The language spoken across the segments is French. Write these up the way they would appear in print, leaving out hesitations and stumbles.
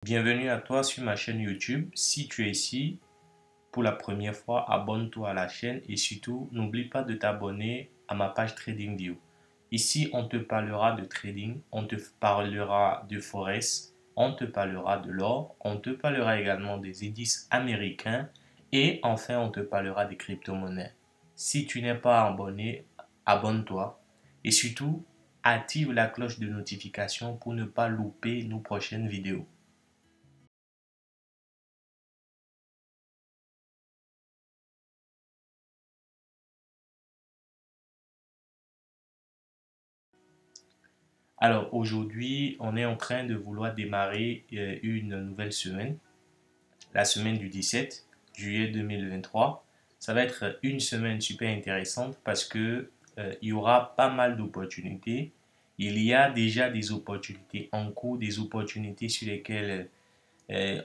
Bienvenue à toi sur ma chaîne YouTube. Si tu es ici pour la première fois, abonne-toi à la chaîne et surtout n'oublie pas de t'abonner à ma page TradingView. Ici, on te parlera de trading, on te parlera de Forex, on te parlera de l'or, on te parlera également des indices américains et enfin on te parlera des crypto-monnaies. Si tu n'es pas abonné, abonne-toi et surtout active la cloche de notification pour ne pas louper nos prochaines vidéos. Alors aujourd'hui, on est en train de vouloir démarrer une nouvelle semaine, la semaine du 17 juillet 2023. Ça va être une semaine super intéressante parce que il y aura pas mal d'opportunités. Il y a déjà des opportunités en cours, des opportunités sur lesquelles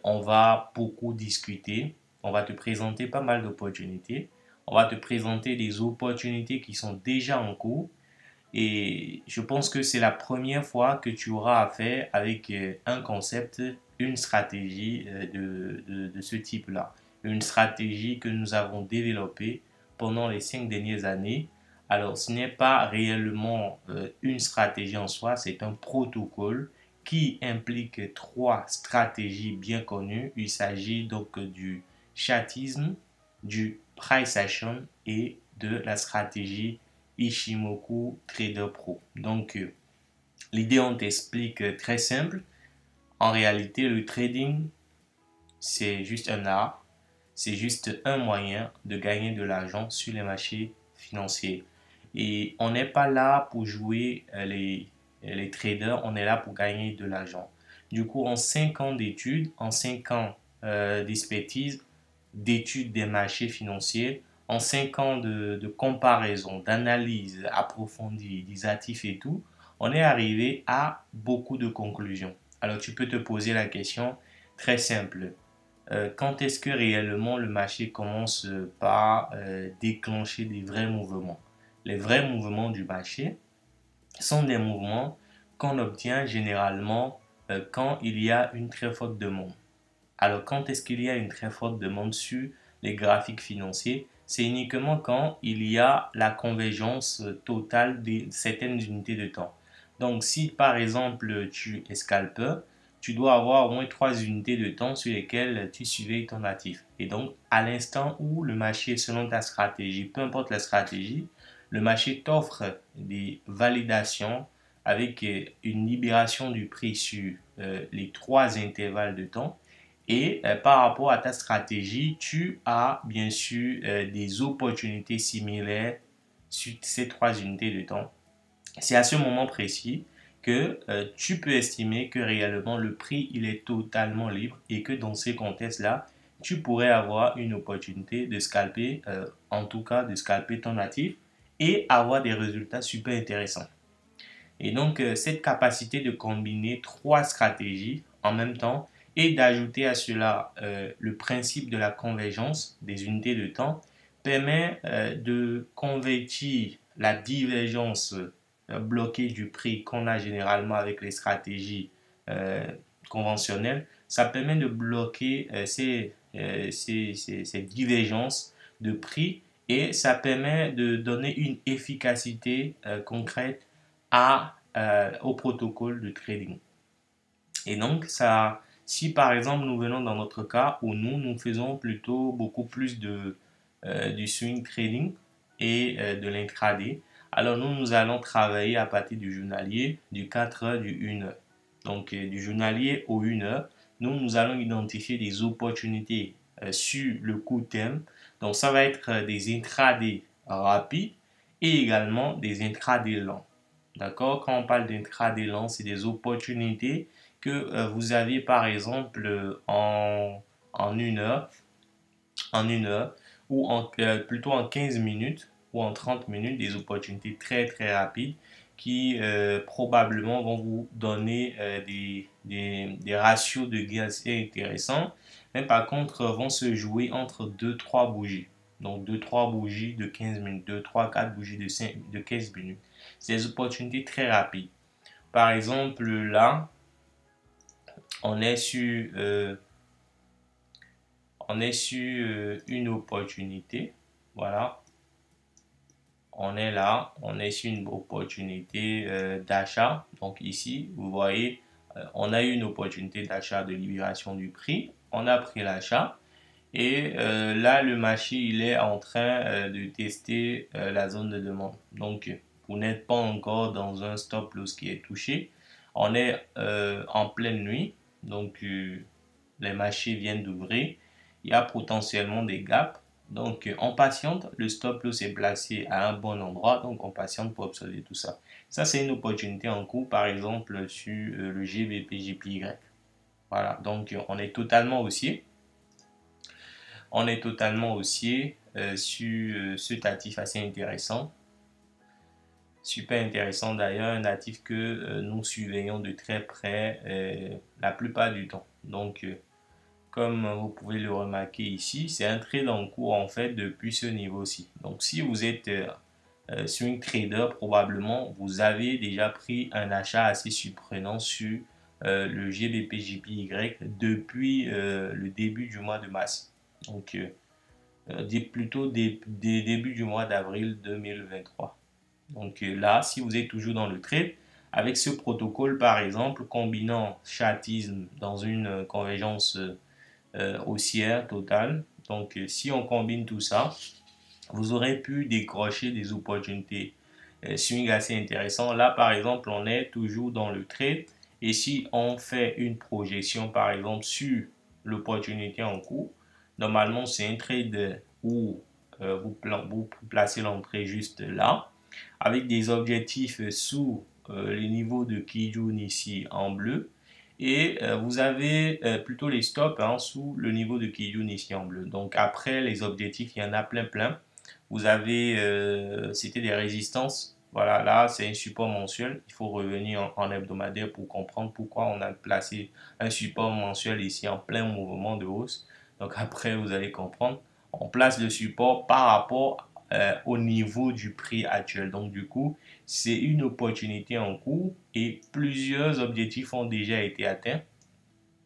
on va beaucoup discuter. On va te présenter pas mal d'opportunités. On va te présenter des opportunités qui sont déjà en cours et je pense que c'est la première fois que tu auras affaire avec un concept, une stratégie de ce type-là. Une stratégie que nous avons développée pendant les 5 dernières années. Alors, ce n'est pas réellement une stratégie en soi, c'est un protocole qui implique trois stratégies bien connues. Il s'agit donc du chartisme, du price action et de la stratégie Ishimoku Trader Pro. Donc, l'idée, on t'explique très simple. En réalité, le trading, c'est juste un art, c'est juste un moyen de gagner de l'argent sur les marchés financiers. Et on n'est pas là pour jouer les traders, on est là pour gagner de l'argent. Du coup, en 5 ans d'études, en 5 ans d'expertise, d'études des marchés financiers, en 5 ans de comparaison, d'analyse approfondie des actifs et tout, on est arrivé à beaucoup de conclusions. Alors tu peux te poser la question très simple. Quand est-ce que réellement le marché commence par déclencher des vrais mouvements? Les vrais mouvements du marché sont des mouvements qu'on obtient généralement quand il y a une très forte demande. Alors, quand est-ce qu'il y a une très forte demande sur les graphiques financiers? C'est uniquement quand il y a la convergence totale de certaines unités de temps. Donc, si par exemple tu es scalper, tu dois avoir au moins 3 unités de temps sur lesquelles tu surveilles ton actif. Et donc, à l'instant où le marché, selon ta stratégie, peu importe la stratégie, le marché t'offre des validations avec une libération du prix sur les 3 intervalles de temps, et par rapport à ta stratégie, tu as bien sûr des opportunités similaires sur ces 3 unités de temps. C'est à ce moment précis que tu peux estimer que réellement le prix il est totalement libre et que dans ces contextes-là, tu pourrais avoir une opportunité de scalper, en tout cas de scalper ton actif et avoir des résultats super intéressants. Et donc, cette capacité de combiner trois stratégies en même temps et d'ajouter à cela le principe de la convergence des unités de temps permet de convertir la divergence bloquée du prix qu'on a généralement avec les stratégies euh, conventionnelles. Ça permet de bloquer ces divergences de prix et ça permet de donner une efficacité concrète au protocole de trading. Et donc, ça, si par exemple nous venons dans notre cas où nous faisons plutôt beaucoup plus du swing trading et de l'intraday, alors nous allons travailler à partir du journalier, du 4 heures, du 1 heure. Donc, du journalier au 1 heure, nous allons identifier des opportunités sur le court terme. Donc, ça va être des intraday rapides et également des intraday lents. D'accord? Quand on parle d'intraday lent, c'est des opportunités que vous avez par exemple en 1 heure, ou plutôt en 15 minutes ou en 30 minutes, des opportunités très très rapides qui probablement vont vous donner des ratios de gains assez intéressants, mais par contre vont se jouer entre deux trois bougies. Donc deux trois bougies de 15 minutes, deux trois quatre bougies de 15 minutes. C'est des opportunités très rapides. Par exemple, là, on est sur, une opportunité. Voilà, on est là, on est sur une opportunité d'achat. Donc ici, vous voyez, on a eu une opportunité d'achat de libération du prix. On a pris l'achat. Et là, le marché, il est en train de tester la zone de demande. Donc, vous n'êtes pas encore dans un stop loss qui est touché. On est en pleine nuit. Donc, les marchés viennent d'ouvrir. Il y a potentiellement des gaps. Donc, on patiente. Le stop loss est placé à un bon endroit. Donc, on patiente pour observer tout ça. Ça, c'est une opportunité en cours, par exemple, sur le GBP/JPY. Voilà. Donc, on est totalement haussier. On est totalement haussier sur cet actif assez intéressant. Super intéressant d'ailleurs, un actif que nous surveillons de très près la plupart du temps. Donc, comme vous pouvez le remarquer ici, c'est un trade en cours en fait depuis ce niveau-ci. Donc, si vous êtes swing trader, probablement vous avez déjà pris un achat assez surprenant sur le GBP/JPY depuis le début du mois de mars. Donc, plutôt des débuts du mois d'avril 2023. Donc là, si vous êtes toujours dans le trade, avec ce protocole par exemple, combinant chartisme dans une convergence haussière totale, donc si on combine tout ça, vous aurez pu décrocher des opportunités swing assez intéressantes. Là par exemple, on est toujours dans le trade et si on fait une projection par exemple sur l'opportunité en cours, normalement c'est un trade où vous placez l'entrée juste là avec des objectifs sous les niveaux de Kijun ici en bleu et vous avez plutôt les stops sous le niveau de Kijun ici en bleu. Donc après les objectifs, il y en a plein. Vous avez, c'était des résistances. Voilà, là c'est un support mensuel. Il faut revenir en hebdomadaire pour comprendre pourquoi on a placé un support mensuel ici en plein mouvement de hausse. Donc après vous allez comprendre. On place le support par rapport au niveau du prix actuel. Donc du coup, c'est une opportunité en cours et plusieurs objectifs ont déjà été atteints.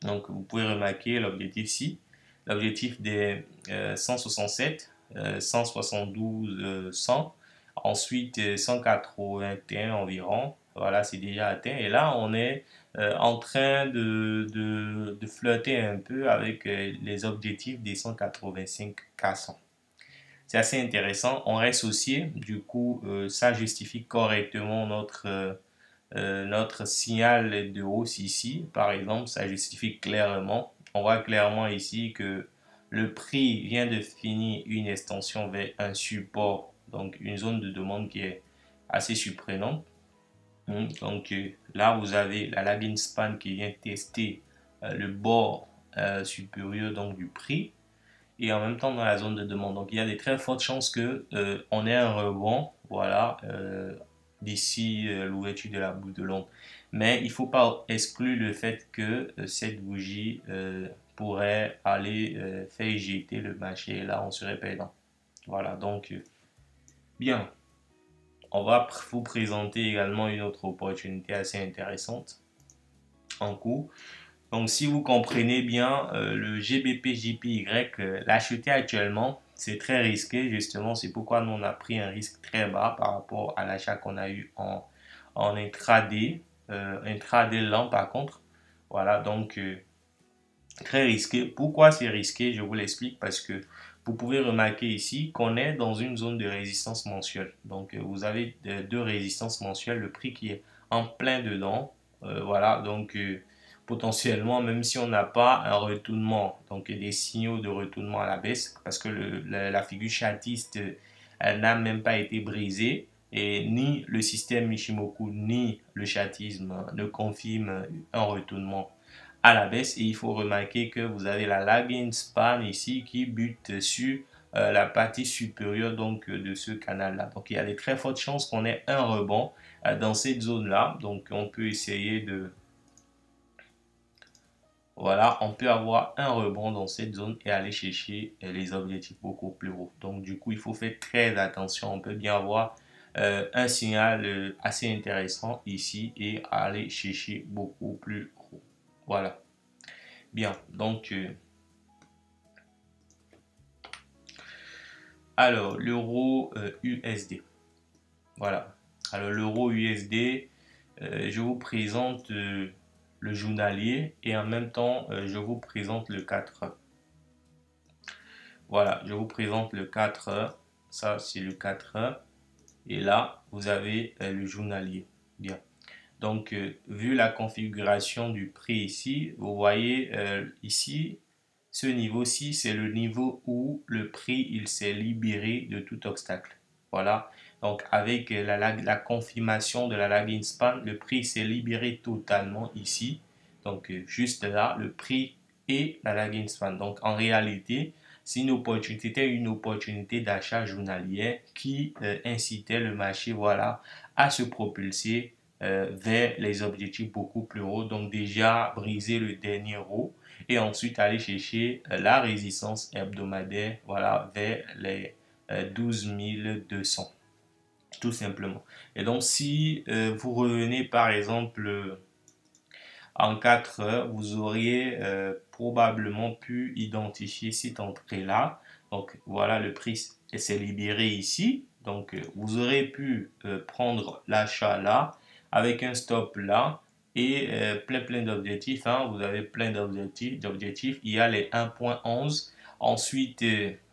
Donc vous pouvez remarquer l'objectif-ci, l'objectif des 167, 172, 100, ensuite 181 environ. Voilà, c'est déjà atteint. Et là, on est en train de flirter un peu avec les objectifs des 185 400. C'est assez intéressant. On reste haussier. Du coup, ça justifie correctement notre signal de hausse ici. Par exemple, ça justifie clairement. On voit clairement ici que le prix vient de finir une extension vers un support. Donc, une zone de demande qui est assez surprenante. Donc, là, vous avez la lagging span qui vient tester le bord supérieur donc, du prix et en même temps dans la zone de demande. Donc il y a des très fortes chances que on ait un rebond, voilà, d'ici l'ouverture de la boucle de Londres. Mais il ne faut pas exclure le fait que cette bougie pourrait aller faire éjecter le marché et là on serait perdant. Voilà, donc bien. On va vous présenter également une autre opportunité assez intéressante en cours. Donc, si vous comprenez bien, le GBP/JPY, l'acheter actuellement, c'est très risqué. Justement, c'est pourquoi nous, on a pris un risque très bas par rapport à l'achat qu'on a eu en intraday. Intraday lent, par contre. Voilà, donc, très risqué. Pourquoi c'est risqué? Je vous l'explique parce que vous pouvez remarquer ici qu'on est dans une zone de résistance mensuelle. Donc, vous avez deux résistances mensuelles, le prix qui est en plein dedans. Voilà, donc potentiellement, même si on n'a pas un retournement, donc des signaux de retournement à la baisse, parce que la figure chartiste, elle n'a même pas été brisée, et ni le système Michimoku, ni le chartisme ne confirment un retournement à la baisse. Et il faut remarquer que vous avez la lagging span ici qui bute sur la partie supérieure donc de ce canal là. Donc il y a de très fortes chances qu'on ait un rebond dans cette zone là. Donc on peut essayer de, voilà, on peut avoir un rebond dans cette zone et aller chercher les objectifs beaucoup plus hauts. Donc du coup il faut faire très attention. On peut bien avoir un signal assez intéressant ici et aller chercher beaucoup plus haut. Voilà. Bien, donc, alors, l'euro USD. Voilà. Alors, l'euro USD, je vous présente le journalier et en même temps, je vous présente le 4 heures. Voilà, je vous présente le 4 heures. Ça, c'est le 4 heures. Et là, vous avez le journalier. Bien. Donc, vu la configuration du prix ici, vous voyez ici, ce niveau-ci, c'est le niveau où le prix il s'est libéré de tout obstacle. Voilà. Donc, avec la confirmation de la lagging span, le prix s'est libéré totalement ici. Donc, juste là, le prix et la lagging span. Donc, en réalité, c'est une opportunité d'achat journalier qui incitait le marché, voilà, à se propulser vers les objectifs beaucoup plus hauts. Donc déjà briser le dernier haut et ensuite aller chercher la résistance hebdomadaire, voilà, vers les 12 200 tout simplement. Et donc si vous revenez par exemple en 4 heures, vous auriez probablement pu identifier cette entrée-là. Donc voilà, le prix s'est libéré ici. Donc vous aurez pu prendre l'achat là avec un stop là et plein d'objectifs. Hein. Vous avez plein d'objectifs. Il y a les 1.11. Ensuite,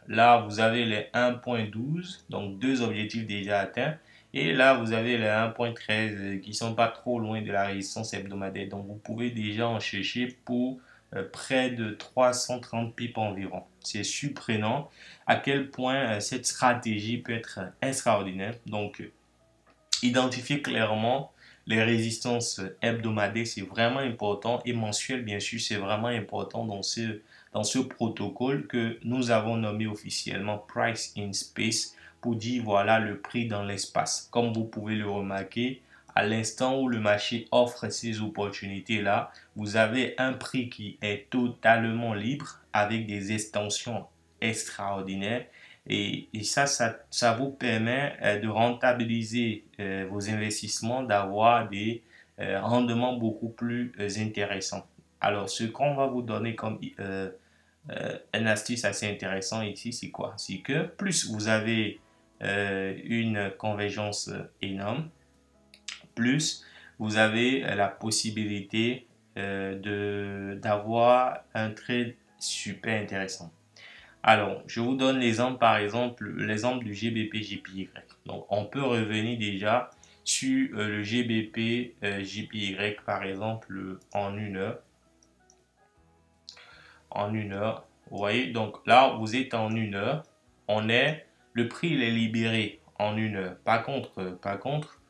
là, vous avez les 1.12. Donc deux objectifs déjà atteints. Et là, vous avez les 1.13 qui sont pas trop loin de la résistance hebdomadaire. Donc, vous pouvez déjà en chercher pour près de 330 pips environ. C'est surprenant à quel point cette stratégie peut être extraordinaire. Donc, identifier clairement les résistances hebdomadaires, c'est vraiment important. Et mensuelles, bien sûr, c'est vraiment important dans ce protocole que nous avons nommé officiellement Price in Space pour dire voilà le prix dans l'espace. Comme vous pouvez le remarquer, à l'instant où le marché offre ces opportunités-là, vous avez un prix qui est totalement libre avec des extensions extraordinaires. Et ça vous permet de rentabiliser vos investissements, d'avoir des rendements beaucoup plus intéressants. Alors, ce qu'on va vous donner comme une astuce assez intéressant ici, c'est quoi? C'est que plus vous avez une convergence énorme, plus vous avez la possibilité d'avoir un trade super intéressant. Alors, je vous donne l'exemple, par exemple, l'exemple du GBP JPY. Donc, on peut revenir déjà sur le GBP JPY, par exemple, en une heure. En une heure. Vous voyez, donc là, vous êtes en une heure. Le prix il est libéré en une heure. Par contre,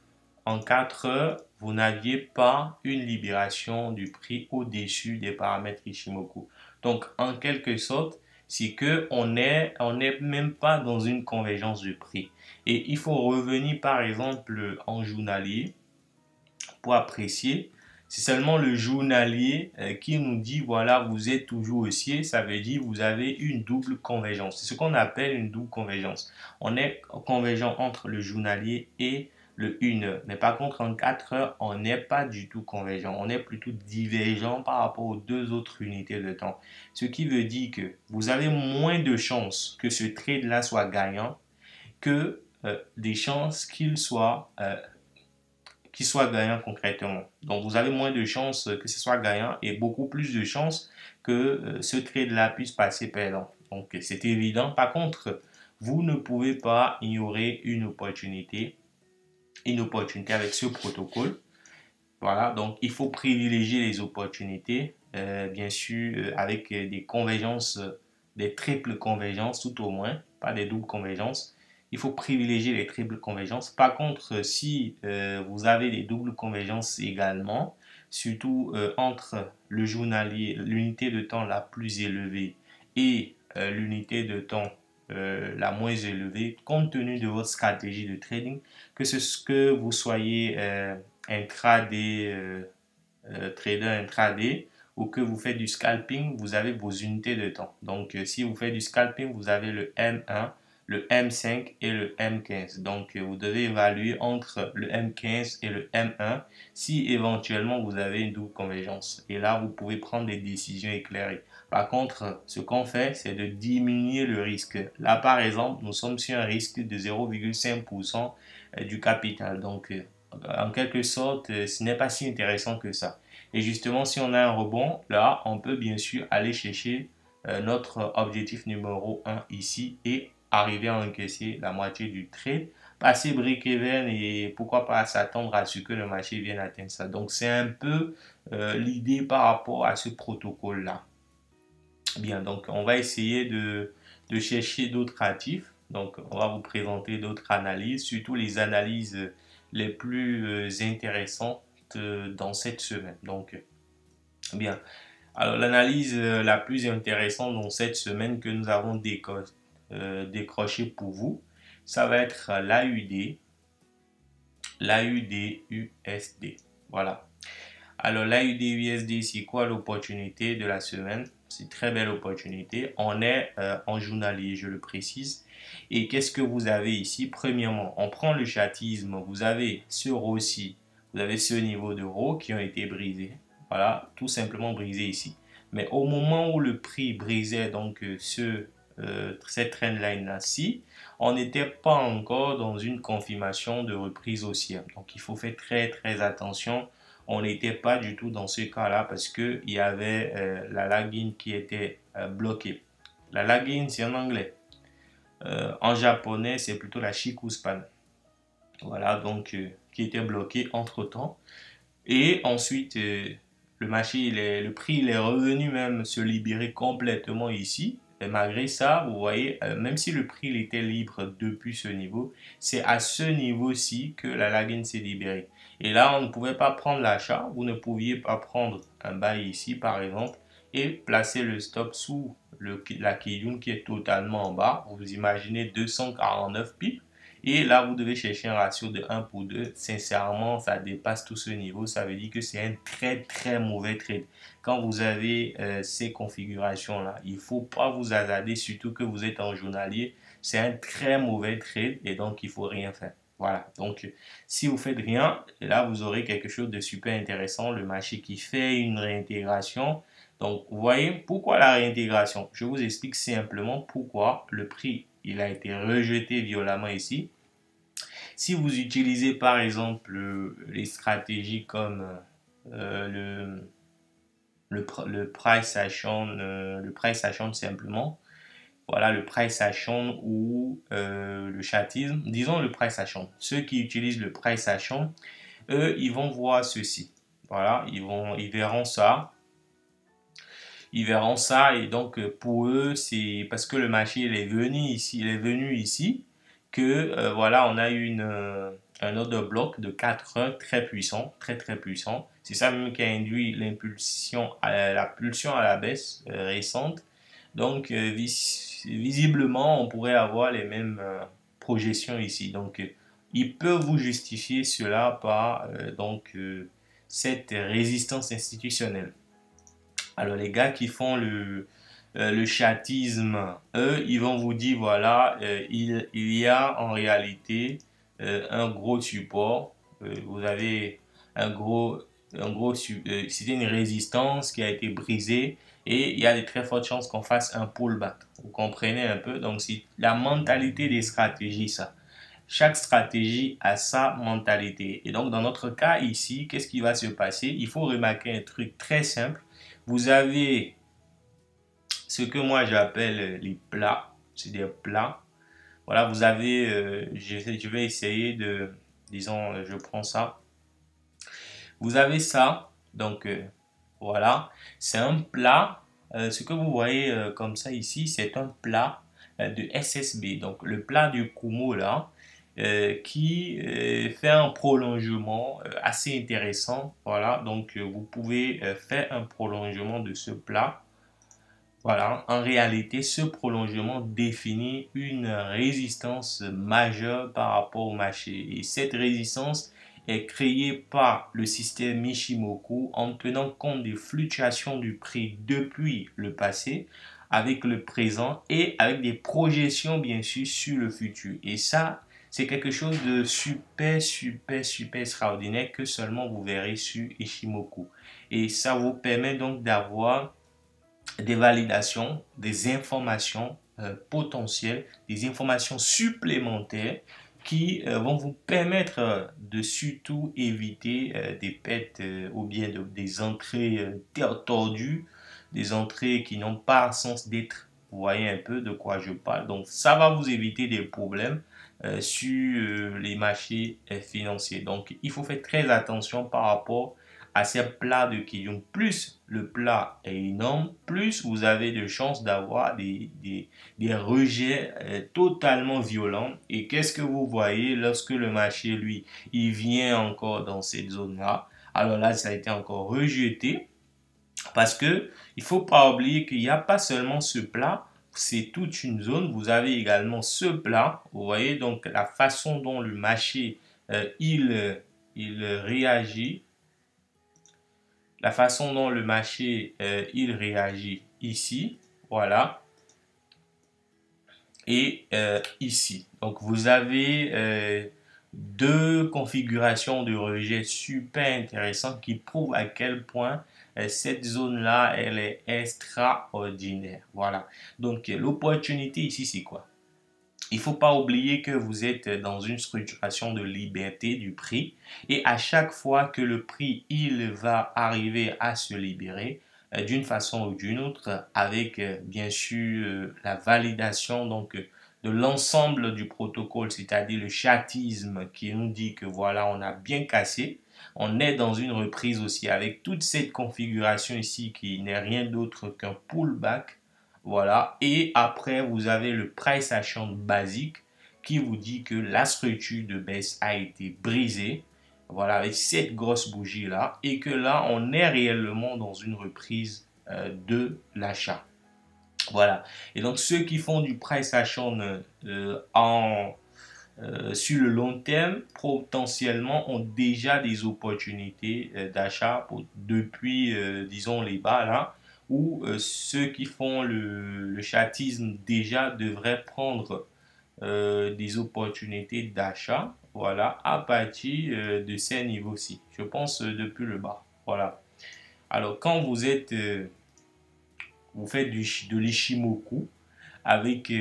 en 4 heures, vous n'aviez pas une libération du prix au-dessus des paramètres Ishimoku. Donc, en quelque sorte, c'est que on est même pas dans une convergence de prix. Et il faut revenir, par exemple, en journalier pour apprécier. C'est seulement le journalier qui nous dit, voilà, vous êtes toujours haussier, ça veut dire vous avez une double convergence. C'est ce qu'on appelle une double convergence. On est convergent entre le journalier et le 1 heure. Mais par contre, en 4 heures, on n'est pas du tout convergent. On est plutôt divergent par rapport aux deux autres unités de temps. Ce qui veut dire que vous avez moins de chances que ce trade-là soit gagnant que des chances qu'il soit gagnant concrètement. Donc, vous avez moins de chances que ce soit gagnant et beaucoup plus de chances que ce trade-là puisse passer perdant. Donc, c'est évident. Par contre, vous ne pouvez pas ignorer une opportunité avec ce protocole. Voilà, donc il faut privilégier les opportunités, bien sûr, avec des convergences, des triples convergences tout au moins, pas des doubles convergences. Il faut privilégier les triples convergences. Par contre, si vous avez des doubles convergences également, surtout entre le journalier, l'unité de temps la plus élevée et l'unité de temps la moins élevée, compte tenu de votre stratégie de trading, que vous soyez intraday, trader intraday, ou que vous faites du scalping, vous avez vos unités de temps. Donc, si vous faites du scalping, vous avez le M1, le M5 et le M15. Donc, vous devez évaluer entre le M15 et le M1 si éventuellement vous avez une double convergence. Et là, vous pouvez prendre des décisions éclairées. Par contre, ce qu'on fait, c'est de diminuer le risque. Là, par exemple, nous sommes sur un risque de 0,5% du capital. Donc, en quelque sorte, ce n'est pas si intéressant que ça. Et justement, si on a un rebond, là, on peut bien sûr aller chercher notre objectif numéro 1 ici et arriver à encaisser la moitié du trade, passer break-even et pourquoi pas s'attendre à ce que le marché vienne atteindre ça. Donc, c'est un peu l'idée par rapport à ce protocole-là. Bien, donc on va essayer de chercher d'autres actifs. Donc, on va vous présenter d'autres analyses, surtout les analyses les plus intéressantes dans cette semaine. Donc, bien. Alors, l'analyse la plus intéressante dans cette semaine que nous avons décroché pour vous, ça va être l'AUD-USD. Voilà. Alors, l'AUD-USD, c'est quoi l'opportunité de la semaine? C'est une très belle opportunité. On est en journalier, je le précise. Et qu'est-ce que vous avez ici? Premièrement, on prend le chartisme. Vous avez ce haut-ci, vous avez ce niveau de haut qui ont été brisés. Voilà, tout simplement brisé ici. Mais au moment où le prix brisait donc cette trendline-là-ci, on n'était pas encore dans une confirmation de reprise haussière. Donc, il faut faire très, très attention. On n'était pas du tout dans ce cas-là parce qu'il y avait la lagging qui était bloquée. La lagging, c'est en anglais. En japonais, c'est plutôt la Shikuspan. Voilà, donc qui était bloquée entre-temps. Et ensuite, le marché, le prix, il est revenu même se libérer complètement ici. Et malgré ça, vous voyez, même si le prix il était libre depuis ce niveau, c'est à ce niveau-ci que la lagging s'est libérée. Et là, on ne pouvait pas prendre l'achat. Vous ne pouviez pas prendre un buy ici, par exemple, et placer le stop sous la Kijun qui est totalement en bas. Vous imaginez 249 pips. Et là, vous devez chercher un ratio de 1 pour 2. Sincèrement, ça dépasse tout ce niveau. Ça veut dire que c'est un très, très mauvais trade. Quand vous avez ces configurations-là, il ne faut pas vous hasarder, surtout que vous êtes en journalier. C'est un très mauvais trade et donc il ne faut rien faire. Voilà. Donc, si vous faites rien, là, vous aurez quelque chose de super intéressant. Le marché qui fait une réintégration. Donc, vous voyez, pourquoi la réintégration? Je vous explique simplement pourquoi le prix, il a été rejeté violemment ici. Si vous utilisez par exemple les stratégies comme le price action simplement, voilà le price action ou le chartisme, disons le price action. Ceux qui utilisent le price action, eux, ils vont voir ceci. Voilà, ils verront ça. Ils verront ça et donc pour eux, c'est parce que le marché il est venu ici que voilà, on a eu un autre bloc de 4 heures très puissant, très très puissant. C'est ça même qui a induit la pulsion à la baisse récente. Donc visiblement, on pourrait avoir les mêmes projections ici. Donc ils peuvent vous justifier cela par cette résistance institutionnelle. Alors les gars qui font le chatisme, eux, ils vont vous dire, voilà, il y a en réalité un gros support. Vous avez c'était une résistance qui a été brisée et il y a de très fortes chances qu'on fasse un pullback. Vous comprenez un peu? Donc c'est la mentalité des stratégies, ça. Chaque stratégie a sa mentalité. Et donc, dans notre cas ici, qu'est-ce qui va se passer? Il faut remarquer un truc très simple. Vous avez ce que moi j'appelle les plats. C'est des plats. Voilà, vous avez, je vais essayer de, disons, je prends ça. Vous avez ça. Donc, voilà. C'est un plat. Ce que vous voyez comme ça ici, c'est un plat de SSB. Donc, le plat du Kumo là. Qui fait un prolongement assez intéressant. Voilà, donc vous pouvez faire un prolongement de ce plat. Voilà, en réalité, ce prolongement définit une résistance majeure par rapport au marché. Et cette résistance est créée par le système Michimoku en tenant compte des fluctuations du prix depuis le passé avec le présent et avec des projections bien sûr sur le futur. Et ça, c'est quelque chose de super, super, super extraordinaire que seulement vous verrez sur Ishimoku. Et ça vous permet donc d'avoir des validations, des informations potentielles, des informations supplémentaires qui vont vous permettre de surtout éviter des pertes ou bien des entrées tordues, des entrées qui n'ont pas sens d'être. Vous voyez un peu de quoi je parle. Donc ça va vous éviter des problèmes sur les marchés financiers. Donc il faut faire très attention par rapport à ces plats de Kijun. Plus le plat est énorme, plus vous avez de chances d'avoir des rejets totalement violents. Et qu'est-ce que vous voyez lorsque le marché, lui, il vient encore dans cette zone-là? Alors là, ça a été encore rejeté parce que il faut pas oublier qu'il n'y a pas seulement ce plat, c'est toute une zone. Vous avez également ce plat. Vous voyez donc la façon dont le marché il réagit, la façon dont le marché il réagit ici, voilà, et ici. Donc vous avez deux configurations de rejet super intéressantes qui prouvent à quel point cette zone-là, elle est extraordinaire. Voilà. Donc l'opportunité ici, c'est quoi? Il ne faut pas oublier que vous êtes dans une structuration de liberté du prix et à chaque fois que le prix il va arriver à se libérer d'une façon ou d'une autre avec bien sûr la validation donc de l'ensemble du protocole, c'est-à-dire le chatisme qui nous dit que voilà, on a bien cassé. On est dans une reprise aussi avec toute cette configuration ici qui n'est rien d'autre qu'un pullback. Voilà. Et après, vous avez le price action basique qui vous dit que la structure de baisse a été brisée. Voilà, avec cette grosse bougie là. Et que là, on est réellement dans une reprise de l'achat. Voilà. Et donc, ceux qui font du price action sur le long terme, potentiellement, ont déjà des opportunités d'achat depuis, disons, les bas là, où ceux qui font le chatisme déjà devraient prendre des opportunités d'achat, voilà, à partir de ces niveaux-ci. Je pense depuis le bas. Voilà. Alors, quand vous faites de l'Ishimoku, avec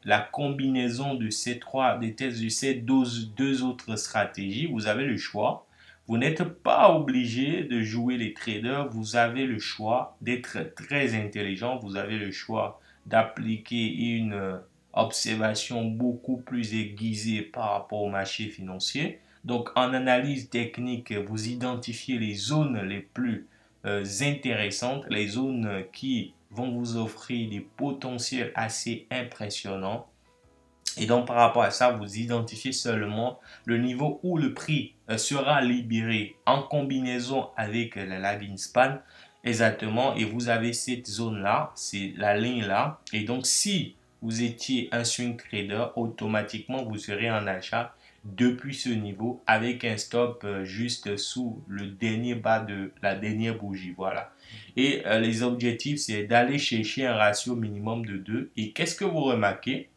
la combinaison de ces de ces deux autres stratégies, vous avez le choix. Vous n'êtes pas obligé de jouer les traders, vous avez le choix d'être très intelligent, vous avez le choix d'appliquer une observation beaucoup plus aiguisée par rapport au marché financier. Donc en analyse technique, vous identifiez les zones les plus intéressantes, les zones qui vont vous offrir des potentiels assez impressionnants. Et donc, par rapport à ça, vous identifiez seulement le niveau où le prix sera libéré en combinaison avec la lagging span. Exactement. Et vous avez cette zone-là, c'est la ligne-là. Et donc, si vous étiez un swing trader, automatiquement, vous serez en achat depuis ce niveau avec un stop juste sous le dernier bas de la dernière bougie. Voilà. Et les objectifs, c'est d'aller chercher un ratio minimum de 2. Et qu'est-ce que vous remarquez?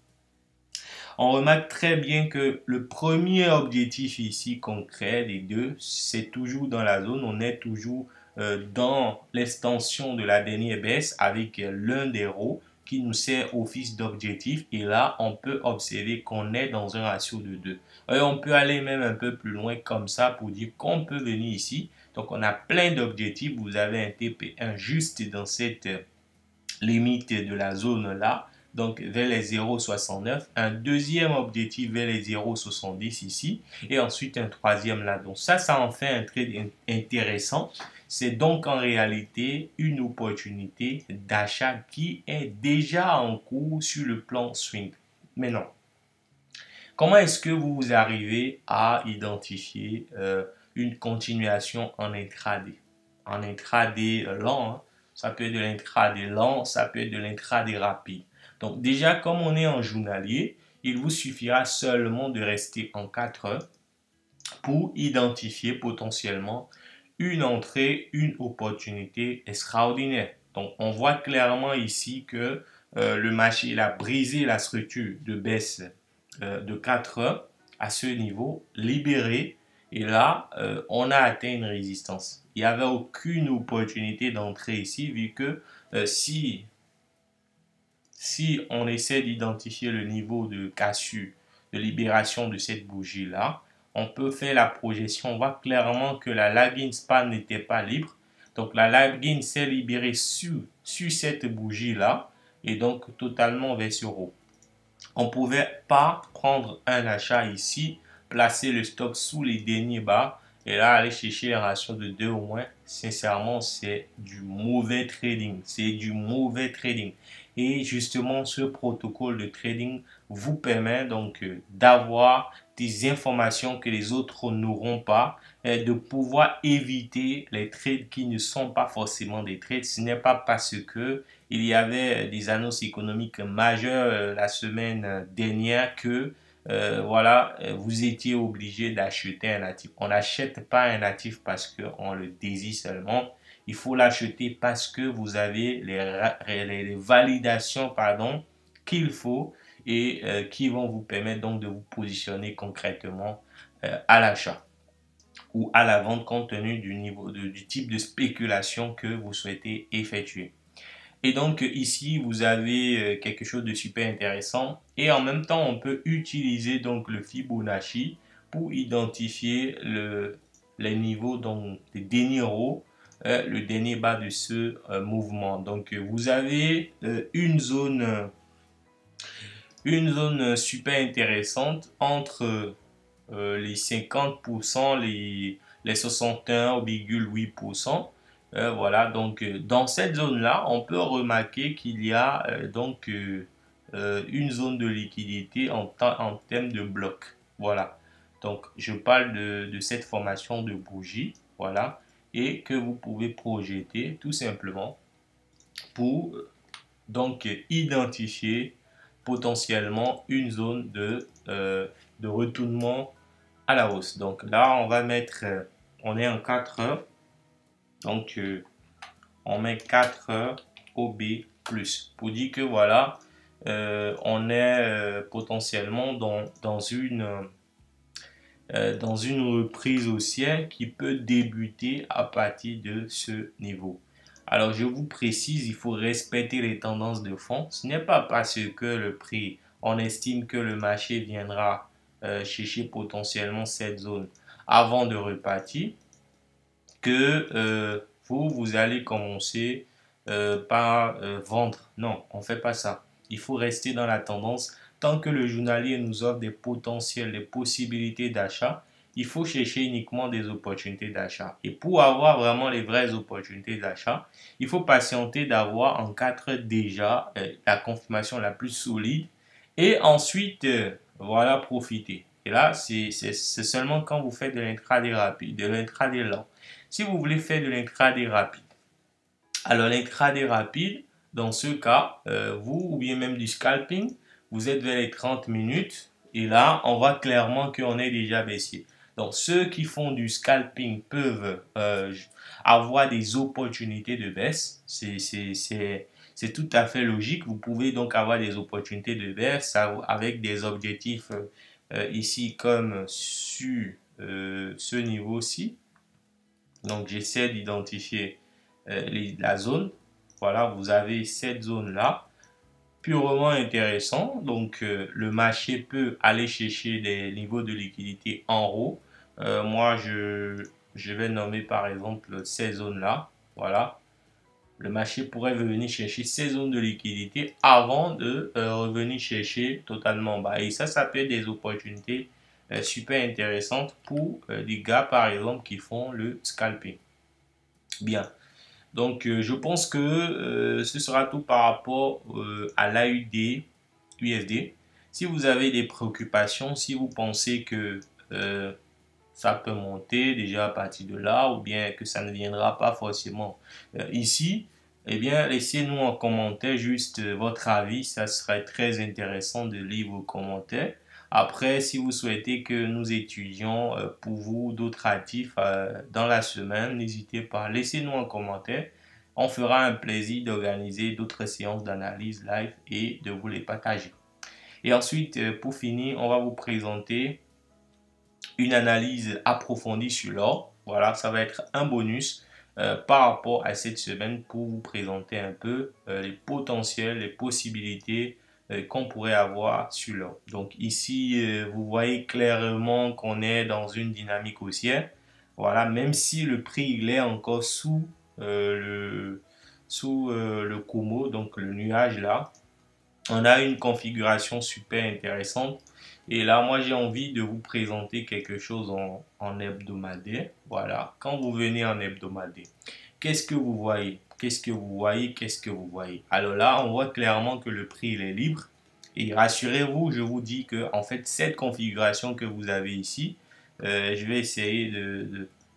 On remarque très bien que le premier objectif ici concret des deux, c'est toujours dans la zone, on est toujours dans l'extension de la dernière baisse avec l'un des rows qui nous sert office d'objectif et là on peut observer qu'on est dans un ratio de 2. Et on peut aller même un peu plus loin comme ça pour dire qu'on peut venir ici. Donc on a plein d'objectifs, vous avez un TP1 juste dans cette limite de la zone là, donc vers les 0,69, un deuxième objectif vers les 0,70 ici, et ensuite un troisième là. Donc ça en fait un trade intéressant. C'est donc en réalité une opportunité d'achat qui est déjà en cours sur le plan swing. Maintenant, comment est-ce que vous arrivez à identifier une continuation en intraday? En intraday lent, hein. Ça peut être de l'intraday lent, ça peut être de l'intraday rapide. Donc déjà, comme on est en journalier, il vous suffira seulement de rester en 4 heures pour identifier potentiellement une entrée, une opportunité extraordinaire. Donc on voit clairement ici que le marché il a brisé la structure de baisse de 4 heures à ce niveau, libéré. Et là, on a atteint une résistance. Il n'y avait aucune opportunité d'entrer ici, vu que si on essaie d'identifier le niveau de cassure, de libération de cette bougie-là, on peut faire la projection. On voit clairement que la lagging span n'était pas libre. Donc la lagging s'est libérée sur cette bougie-là et donc totalement vers ce haut. On ne pouvait pas prendre un achat ici, placer le stock sous les derniers bas et là aller chercher un ratio de 2 au moins. Sincèrement, c'est du mauvais trading. C'est du mauvais trading. Et justement, ce protocole de trading vous permet donc d'avoir des informations que les autres n'auront pas, et de pouvoir éviter les trades qui ne sont pas forcément des trades. Ce n'est pas parce que il y avait des annonces économiques majeures la semaine dernière que voilà, vous étiez obligé d'acheter un natif. On n'achète pas un natif parce qu'on le désire seulement. Il faut l'acheter parce que vous avez les validations pardon, qu'il faut et qui vont vous permettre donc de vous positionner concrètement à l'achat ou à la vente compte tenu du niveau du type de spéculation que vous souhaitez effectuer. Et donc ici, vous avez quelque chose de super intéressant. Et en même temps, on peut utiliser donc le Fibonacci pour identifier les niveaux, donc les derniers hauts, le dernier bas de ce mouvement. Donc vous avez une zone super intéressante entre les 50%, les 61,8%. Voilà, donc dans cette zone-là, on peut remarquer qu'il y a une zone de liquidité en termes de bloc. Voilà, donc je parle de cette formation de bougie, voilà, et que vous pouvez projeter tout simplement pour donc identifier potentiellement une zone de retournement à la hausse. Donc là, on va mettre, on est en 4 heures. Donc, on met 4 heures OB plus pour dire que voilà, on est potentiellement dans une reprise haussière qui peut débuter à partir de ce niveau. Alors, je vous précise, il faut respecter les tendances de fond. Ce n'est pas parce que le prix, on estime que le marché viendra chercher potentiellement cette zone avant de repartir que vous allez commencer par vendre. Non, on ne fait pas ça. Il faut rester dans la tendance. Tant que le journalier nous offre des potentiels, des possibilités d'achat, il faut chercher uniquement des opportunités d'achat. Et pour avoir vraiment les vraies opportunités d'achat, il faut patienter d'avoir en 4 heures déjà la confirmation la plus solide et ensuite, voilà, profiter. Et là, c'est seulement quand vous faites de l'intraday rapide, de l'intraday lent. Si vous voulez faire de l'intraday rapide, alors l'intraday rapide, dans ce cas, vous ou bien même du scalping, vous êtes vers les 30 minutes et là, on voit clairement qu'on est déjà baissier. Donc, ceux qui font du scalping peuvent avoir des opportunités de baisse. C'est tout à fait logique. Vous pouvez donc avoir des opportunités de baisse avec des objectifs ici comme sur ce niveau-ci. Donc, j'essaie d'identifier la zone. Voilà, vous avez cette zone-là, purement intéressant. Donc, le marché peut aller chercher des niveaux de liquidité en haut. Moi, je vais nommer par exemple ces zones-là. Voilà, le marché pourrait venir chercher ces zones de liquidité avant de revenir chercher totalement bas. Et ça peut être des opportunités super intéressantes pour les gars, par exemple, qui font le scalping. Bien. Donc, je pense que ce sera tout par rapport à l'AUD USD. Si vous avez des préoccupations, si vous pensez que ça peut monter déjà à partir de là, ou bien que ça ne viendra pas forcément ici, eh bien, laissez-nous en commentaire juste votre avis. Ça serait très intéressant de lire vos commentaires. Après, si vous souhaitez que nous étudions pour vous d'autres actifs dans la semaine, n'hésitez pas, laissez-nous en commentaire. On fera un plaisir d'organiser d'autres séances d'analyse live et de vous les partager. Et ensuite, pour finir, on va vous présenter une analyse approfondie sur l'or. Voilà, ça va être un bonus par rapport à cette semaine pour vous présenter un peu les potentiels, les possibilités qu'on pourrait avoir sur l'or. Donc ici, vous voyez clairement qu'on est dans une dynamique haussière. Voilà, même si le prix il est encore sous le Kumo, donc le nuage là, on a une configuration super intéressante. Et là, moi, j'ai envie de vous présenter quelque chose en hebdomadaire. Voilà, quand vous venez en hebdomadaire, qu'est-ce que vous voyez? Qu'est-ce que vous voyez? Qu'est-ce que vous voyez? Alors là, on voit clairement que le prix il est libre. Et rassurez-vous, je vous dis que en fait, cette configuration que vous avez ici, je vais essayer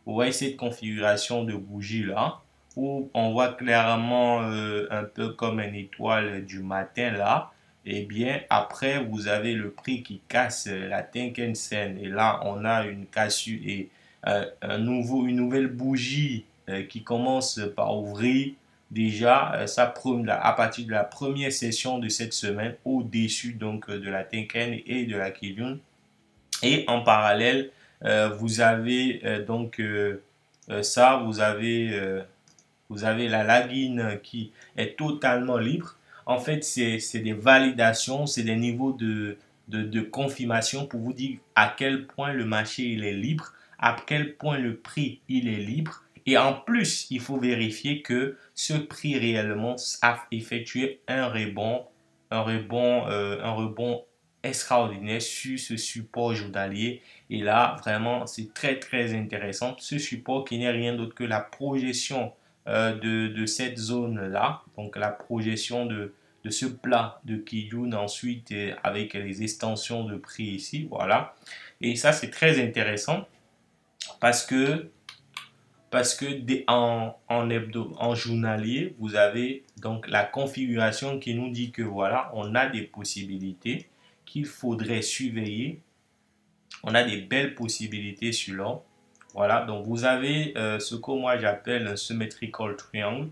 vous voyez cette configuration de bougie là, où on voit clairement un peu comme une étoile du matin là. Et bien après, vous avez le prix qui casse la Tenkan-sen. Et là, on a une cassure et une nouvelle bougie qui commence par ouvrir déjà à partir de la première session de cette semaine au-dessus donc de la Tenkan et de la Kijun. Et en parallèle, vous avez vous avez la lagine qui est totalement libre. En fait, c'est des validations, c'est des niveaux de confirmation pour vous dire à quel point le marché il est libre, à quel point le prix il est libre. Et en plus, il faut vérifier que ce prix réellement a effectué un rebond extraordinaire sur ce support journalier. Et là, vraiment, c'est très très intéressant. Ce support qui n'est rien d'autre que la projection de cette zone-là, donc la projection de ce plat de Kijun ensuite avec les extensions de prix ici, voilà. Et ça, c'est très intéressant parce que en journalier, vous avez donc la configuration qui nous dit que voilà, on a des possibilités qu'il faudrait surveiller. On a des belles possibilités sur l'or. Voilà, donc vous avez ce que moi j'appelle un symmetrical triangle.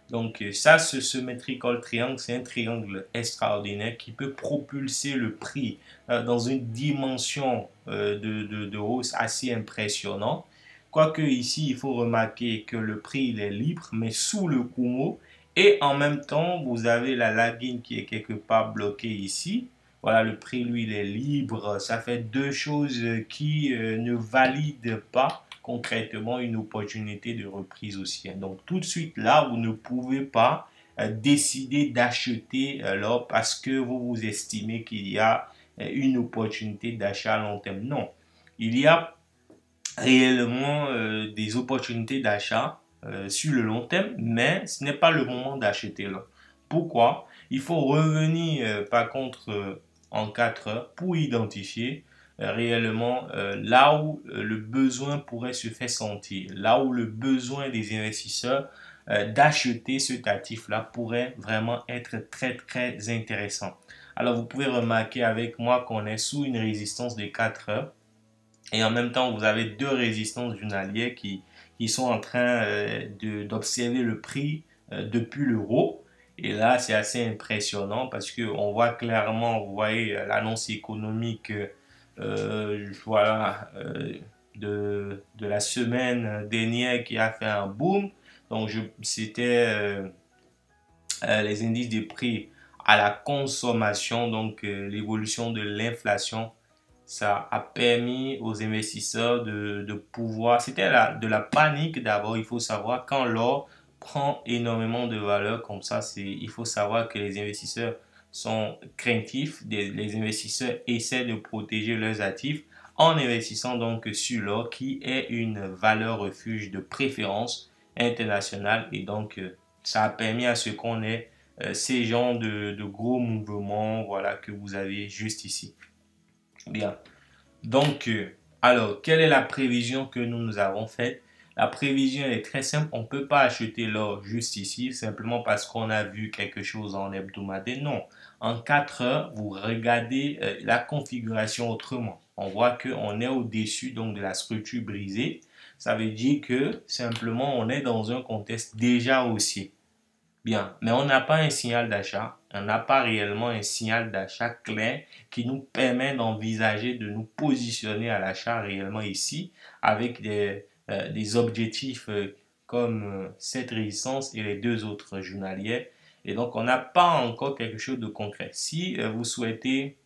Donc ça, ce symmetrical triangle, c'est un triangle extraordinaire qui peut propulser le prix dans une dimension de hausse assez impressionnante. Quoique ici, il faut remarquer que le prix il est libre, mais sous le Kumo. Et en même temps, vous avez la lagine qui est quelque part bloquée ici. Voilà, le prix, lui, il est libre. Ça fait deux choses qui ne valident pas concrètement une opportunité de reprise haussière. Donc tout de suite là, vous ne pouvez pas décider d'acheter l'or parce que vous estimez qu'il y a une opportunité d'achat à long terme. Non, il y a réellement des opportunités d'achat sur le long terme, mais ce n'est pas le moment d'acheter là. Pourquoi? Il faut revenir par contre en 4 heures pour identifier réellement là où le besoin pourrait se faire sentir, là où le besoin des investisseurs d'acheter cet actif-là pourrait vraiment être très très intéressant. Alors vous pouvez remarquer avec moi qu'on est sous une résistance de 4 heures et en même temps vous avez deux résistances journalières qui sont en train d'observer le prix depuis le haut. Et là, c'est assez impressionnant parce qu'on voit clairement, vous voyez, l'annonce économique voilà, de la semaine dernière qui a fait un boom. Donc, c'était les indices des prix à la consommation, donc l'évolution de l'inflation. Ça a permis aux investisseurs de pouvoir... C'était de la panique d'abord, il faut savoir, quand l'or prend énormément de valeur comme ça, il faut savoir que les investisseurs sont craintifs, les investisseurs essaient de protéger leurs actifs en investissant donc sur l'or qui est une valeur refuge de préférence internationale et donc ça a permis à ce qu'on ait ces genres de gros mouvements voilà, que vous avez juste ici. Bien. Donc, alors, quelle est la prévision que nous avons faite? La prévision est très simple. On ne peut pas acheter l'or juste ici, simplement parce qu'on a vu quelque chose en hebdomadaire. Non. En 4 heures, vous regardez la configuration autrement. On voit qu'on est au-dessus donc de la structure brisée. ça veut dire que simplement on est dans un contexte déjà haussier. Bien, mais on n'a pas un signal d'achat, on n'a pas réellement un signal d'achat clair qui nous permet d'envisager de nous positionner à l'achat réellement ici avec des objectifs comme cette résistance et les deux autres journalières. Et donc, on n'a pas encore quelque chose de concret. Si vous souhaitez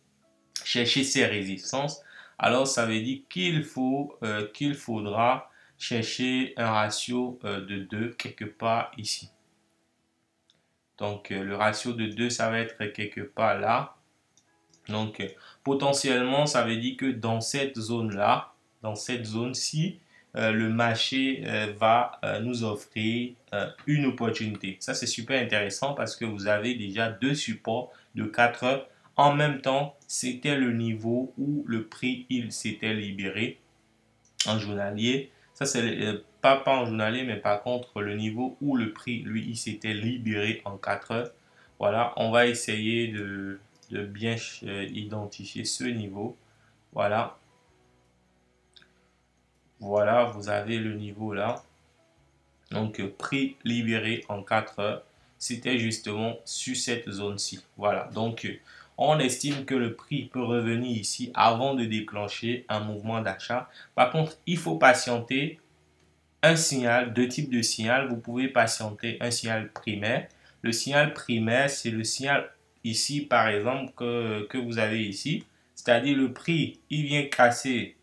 chercher ces résistances, alors ça veut dire qu'il faudra chercher un ratio de 2 quelque part ici. Donc, le ratio de 2, ça va être quelque part là. Donc, potentiellement, ça veut dire que dans cette zone-là, dans cette zone-ci, le marché va nous offrir une opportunité. Ça, c'est super intéressant parce que vous avez déjà deux supports de 4 heures. En même temps, c'était le niveau où le prix, il s'était libéré en journalier. Ça, c'est pas en journalier, mais par contre, le niveau où le prix, lui, il s'était libéré en 4 heures. Voilà, on va essayer de bien identifier ce niveau. Voilà. Voilà, vous avez le niveau là. Donc, prix libéré en 4 heures. C'était justement sur cette zone-ci. Voilà, donc on estime que le prix peut revenir ici avant de déclencher un mouvement d'achat. Par contre, il faut patienter un signal, deux types de signal. Vous pouvez patienter un signal primaire. Le signal primaire, c'est le signal ici, par exemple, que vous avez ici. C'est-à-dire le prix, il vient casser,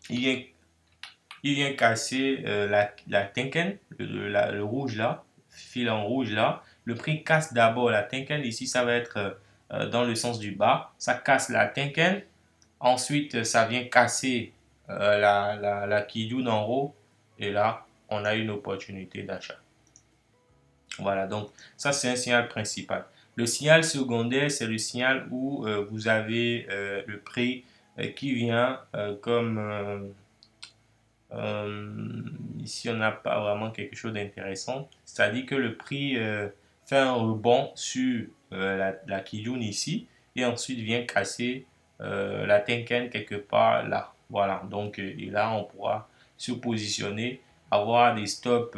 il vient casser la Tenken, le rouge là, fil en rouge là. Le prix casse d'abord la Tenken. Ici, ça va être dans le sens du bas. Ça casse la Tenken. Ensuite, ça vient casser la Kijun en haut. Et là, on a une opportunité d'achat. Voilà, donc ça, c'est un signal principal. Le signal secondaire, c'est le signal où vous avez le prix qui vient comme ici, on n'a pas vraiment quelque chose d'intéressant. C'est-à-dire que le prix fait un rebond sur la Kijun ici et ensuite vient casser la Tenken quelque part là. Voilà, donc et là, on pourra se positionner, avoir des stops.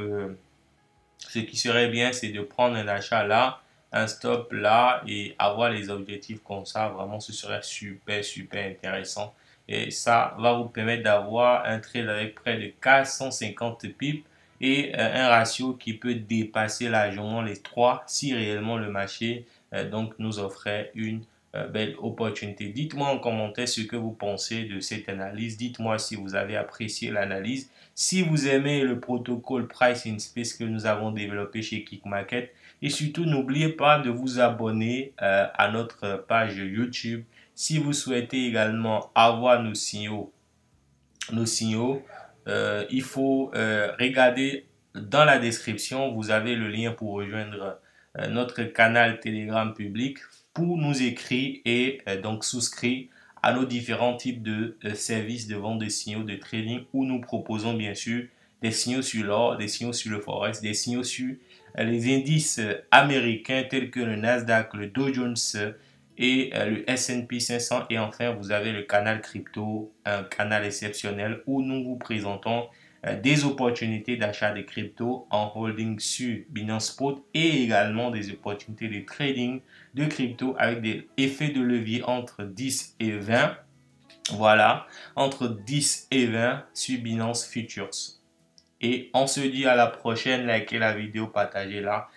Ce qui serait bien, c'est de prendre un achat là, un stop là et avoir les objectifs comme ça. Vraiment, ce serait super, super intéressant. Et ça va vous permettre d'avoir un trade avec près de 450 pips et un ratio qui peut dépasser largement les 3 si réellement le marché donc nous offrait une belle opportunité. Dites-moi en commentaire ce que vous pensez de cette analyse. Dites-moi si vous avez apprécié l'analyse. Si vous aimez le protocole Price in Space que nous avons développé chez KickMarket. Et surtout, n'oubliez pas de vous abonner à notre page YouTube. Si vous souhaitez également avoir nos signaux, il faut regarder dans la description. Vous avez le lien pour rejoindre notre canal Telegram public pour nous écrire et donc souscrire à nos différents types de services de vente de signaux de trading où nous proposons bien sûr des signaux sur l'or, des signaux sur le forex, des signaux sur les indices américains tels que le Nasdaq, le Dow Jones et le S&P 500. Et enfin, vous avez le canal crypto, un canal exceptionnel où nous vous présentons des opportunités d'achat de crypto en holding sur Binance Spot et également des opportunités de trading de crypto avec des effets de levier entre 10 et 20. Voilà, entre 10 et 20 sur Binance Futures. Et on se dit à la prochaine, likez la vidéo, partagez-la.